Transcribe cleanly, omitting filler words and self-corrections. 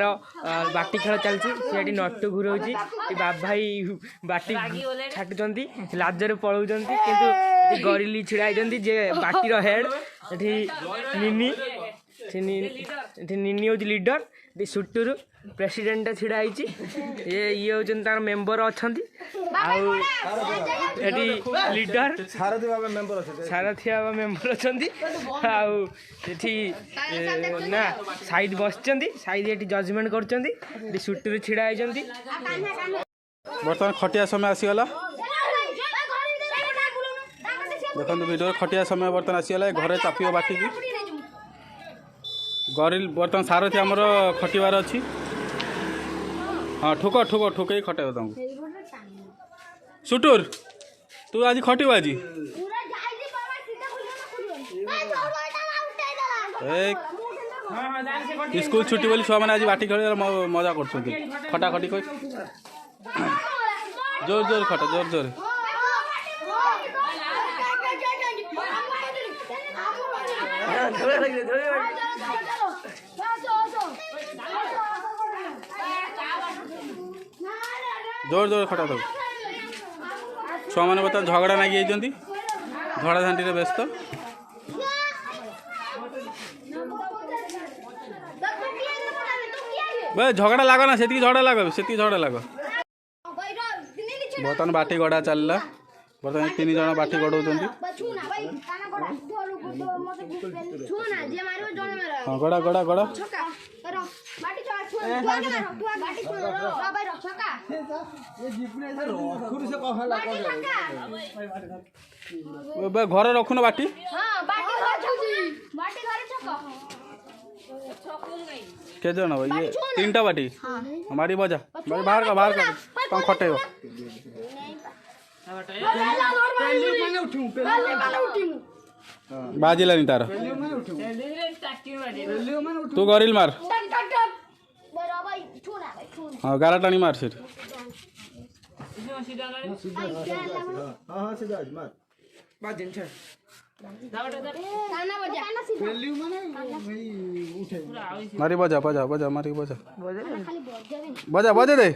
बाटी खेल चलती नट घूराऊँगी बाबाई बाटी छाटुंट लाजरे पलाऊँ कि गरिली छिड़ा जे बाटीर हेड निनी निनी हूँ लीडर सुटुरु प्रेसिडेंट छिड़ा ये हूँ तार मेम्बर अच्छा लीडर सारथी बाबा मेम्बर अच्छा ना साइड बस साइड ये जजमेंट कर सुटुरु छिड़ा बर्तमान खटिया समय आसीगला देखो वीडियो खटिया समय बर्तमान आसीगला घरे चापियो बाटी की गरिल बर्तमान सारथी आमर खटिबार अच्छी हाँ ठुक ठुक ठुक खटेब तुमको सुटुर तू आज खटिब आज स्कूल छुट्टी बोली छुआ मैंने आज बाटी खेल मजा कर खटा खटी जोर जोर खटा जोर जोर जोर जोर खटा दो छुआ मैंने बता झगड़ा नागी झड़ा झांटी व्यस्त झगड़ा लाग ना से झगड़ा लाग से झगड़ा लाग बर्तमान बाटी गड़ा चलला बर्तमान 3 जन बाटी गड़ाऊँ हाँ गड़ा गड़ा गड़ा घर रखुन बाटी के जन ये 3टा बाटी हमारी बजा बाहर का खटे बाजिलानी तार तू गरिल मार हाँ गारा टाणी मार से मारी बजा बजा बजा मारी बजा बजा बजा दे